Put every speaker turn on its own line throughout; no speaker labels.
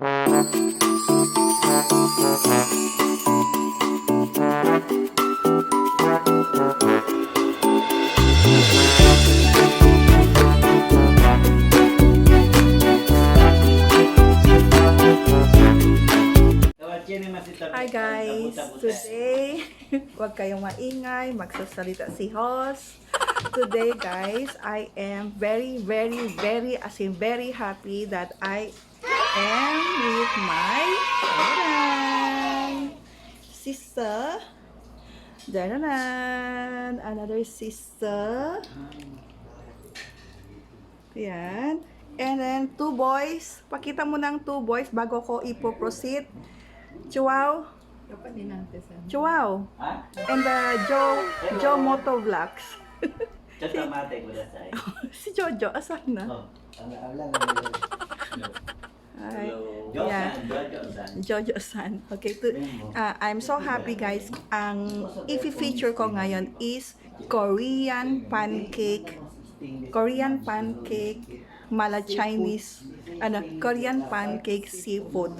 Hi guys! Today, huwag kayong maingay, magsasalita si Hoss. Today guys, I am very happy that I am with my sister. Another sister. Yan. And then, two boys. Pakita mo ng two boys bago ko ipo-proceed. Chihuahua. Chihuahua. And Joe Moto Vlogs. Si Jojo, asan na? Hi. Yeah. Jojo-san. Okay. I'm so happy guys. Ang i-feature ko ngayon is Korean pancake, mala Chinese, Korean pancake seafood.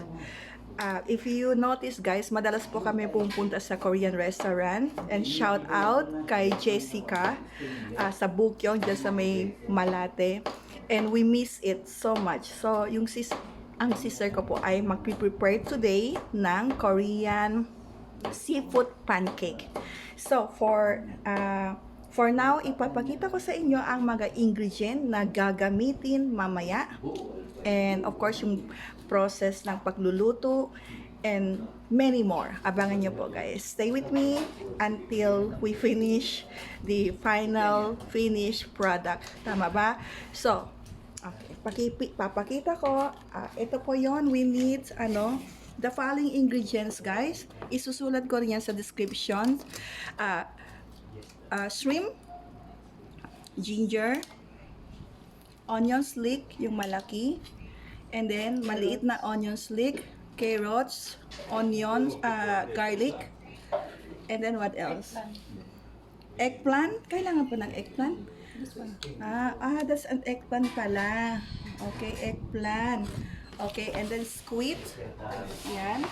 If you notice guys, madalas po kami pumunta sa Korean restaurant, and shout out kay Jessica sa Bukyong dyan sa may Malate, and we miss it so much. So ang sister ko po ay magpiprepare today ng Korean seafood pancake. So for now, ipapakita ko sa inyo ang mga ingredient na gagamitin mamaya. And of course, yung process ng pagluluto and many more. Abangan nyo po guys. Stay with me until we finish the final finished product. Tama ba? So, okay. Papakita ko. Ito po yon. We need, the following ingredients guys. Isusulat ko rin yan sa description. Shrimp, ginger, onion slick, yung malaki, and then maliit na onion slick, carrots, onions, garlic, and then what else? Eggplant. Kailangan po ng eggplant? That's an eggplant pala. Okay, eggplant. Okay, and then squid. Yan.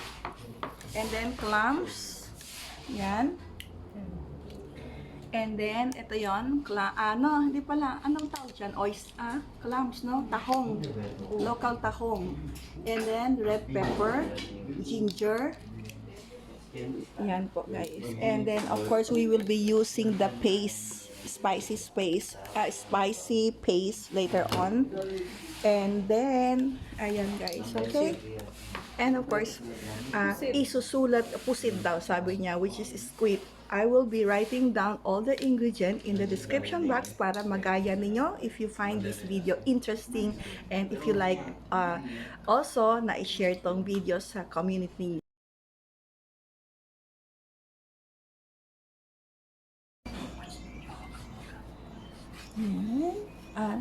And then clams. Yan. And then, ito yon, hindi pala, anong tawag dyan? Clams, no? Tahong. Local tahong. And then, red pepper, ginger. Yan po, guys. And then, of course, we will be using the paste, spicy paste later on. And then, ayan guys, okay? And of course, isusulat, pusit daw, sabi niya, which is squid. I will be writing down all the ingredients in the description box para magaya ninyo if you find this video interesting, and if you like also na i-share tong video sa community niyo.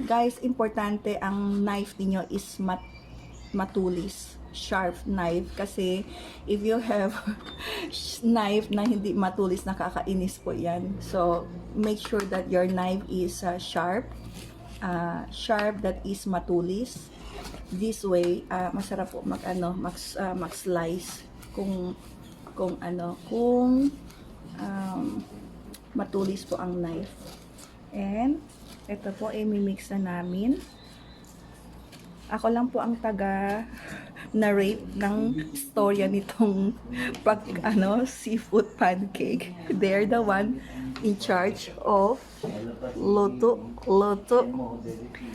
Guys, importante ang knife niyo is matulis, sharp knife, kasi if you have knife na hindi matulis, nakakainis po yan. So make sure that your knife is sharp that is matulis. This way masarap po mag-slice kung matulis po ang knife. And ito po i-mix na namin. Ako lang po ang narrate ng storya nitong seafood pancake. They're the one in charge of luto.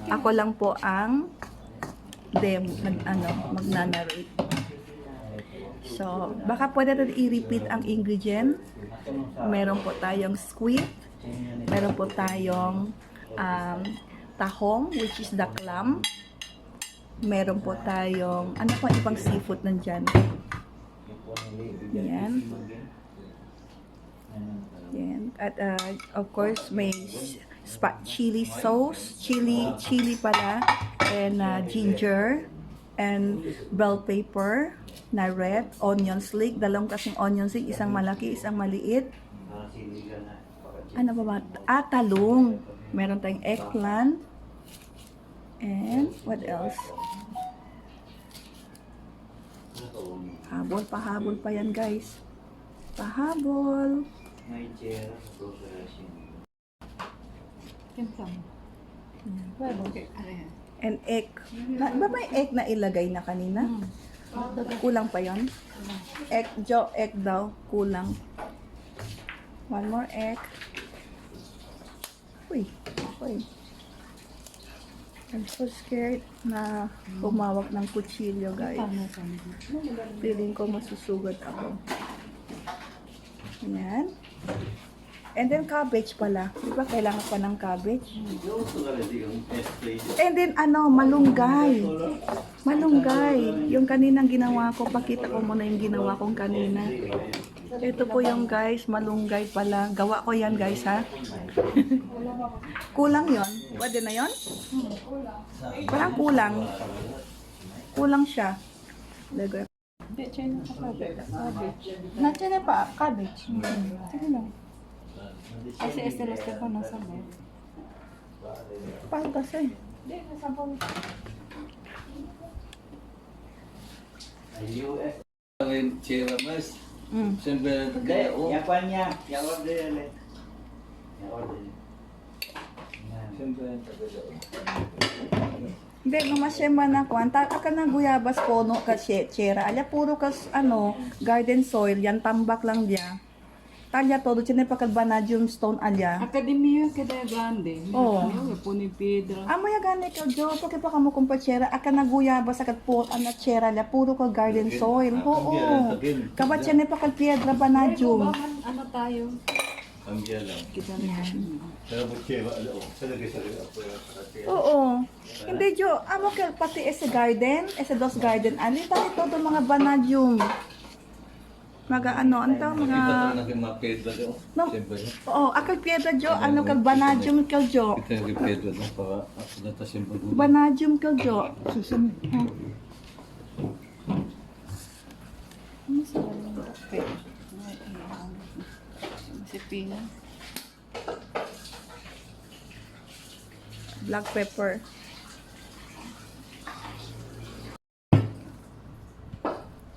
Ako lang po ang magnanarrate. So, baka pwede natin i-repeat ang ingredient. Meron po tayong squid. Meron po tayong tahong, which is the clam. Meron po tayong, ibang seafood nandyan. Yan. At of course, may chili sauce, chili pala, and ginger, and bell pepper na red, onion slick, dalawang kasing onion slick, isang malaki, isang maliit. Talong. Meron tayong eggplant. And what else? Habol, pahabol pa yan, guys. Pahabol.
May chair, grocery.
And egg. Ba may egg na ilagay na kanina? Kulang pa yon? Egg, egg daw. Kulang. One more egg. Uy. I'm so scared na humawak ng kutsilyo, guys. Feeling ko masusugod ako. Ayan. And then cabbage pala. Di ba kailangan pa ng cabbage? And then malunggay. Malunggay. Yung kaninang ginawa ko, pakita ko muna yung ginawa kong kanina. Ito po yung guys, malunggay pala. Gawa ko yan guys ha. Kulang yon. Pwede na yon? Parang kulang. Kulang siya. Lagay.
Hindi, China pa cabbage.
Nandiyan na pa, cabbage. Sige lang.
Kasi esteros ka pa nasa mo.
Paano kasi?
Hindi, nasa mo.
Ayun, chair, mas. Siyempre,
Yang kuannya, yang order le. Yang order.
siyempre,
Hindi, gumasyemba na ko. Anta ka na guyabas pono ka chera. Alya puro kas garden soil. Yan tambak lang dia. Talya todo chine pa vanadium stone alya.
Akademiya kada grande.
Oo.
Ano, puni pedra.
Amaya gani ka jo pagka pa kamo kumpa chera aka na guyabas akat po ana chera la puro ka garden soil. Oo. Kabat chine pa kag piedra vanadium.
Ano tayo?
ambya lang.
Kita rin.
Pero bukye, wala ako. Salagay ako yung
Oo. Hindi jo, amo ka pati ese garden, ese dos garden ali tani todo mga vanadium. Mga
Ito
mga
na mga pedra ko.
No.
Siyempre,
Oo, akal piedra jo, kag vanadium kag jo.
ito yung pedra na para natas yung pag-uwi.
Vanadium kag jo. Susun.
Sipina.
Black pepper.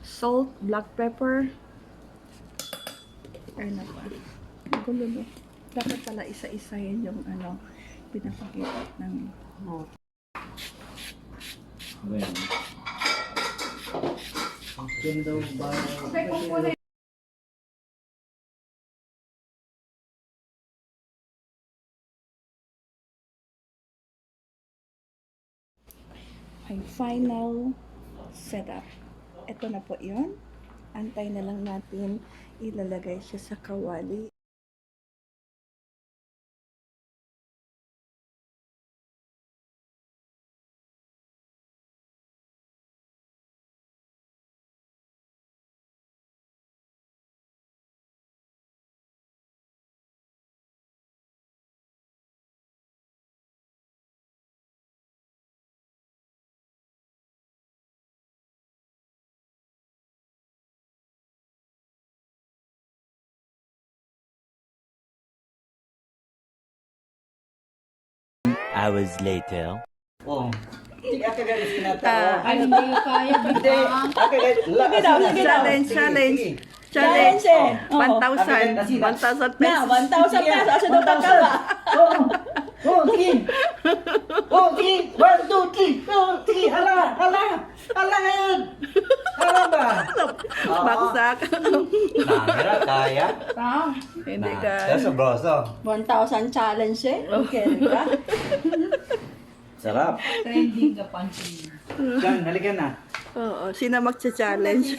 Salt, black pepper. Ay na pa. Gulo no. Dapat pala isa-isa yun yung pinapakita ng
Ayan.
Ganda ba?
ay final setup. Ito na po yun. Antay na lang natin ilalagay siya sa kawali.
Hours later.
Oh. Hindi ka kagad sinatawa.
Ay, hindi ko kaya.
Hindi. Kagad.
Challenge, challenge. Challenge. 1,000. 1,000 pesos.
1,000 pesos. Asa daw pagkawa?
Oh, sige. Oh, sige. 1, 2, 3. Oh, sige. Hala. Hala ngayon. Hala ba?
Baksak.
Namera, kaya.
Hindi ka.
Sobroso.
1,000 challenge eh. Okay, ka?
Sarap.
Trending ka punching.
Diyan, halika na.
Oo, sino magcha-challenge?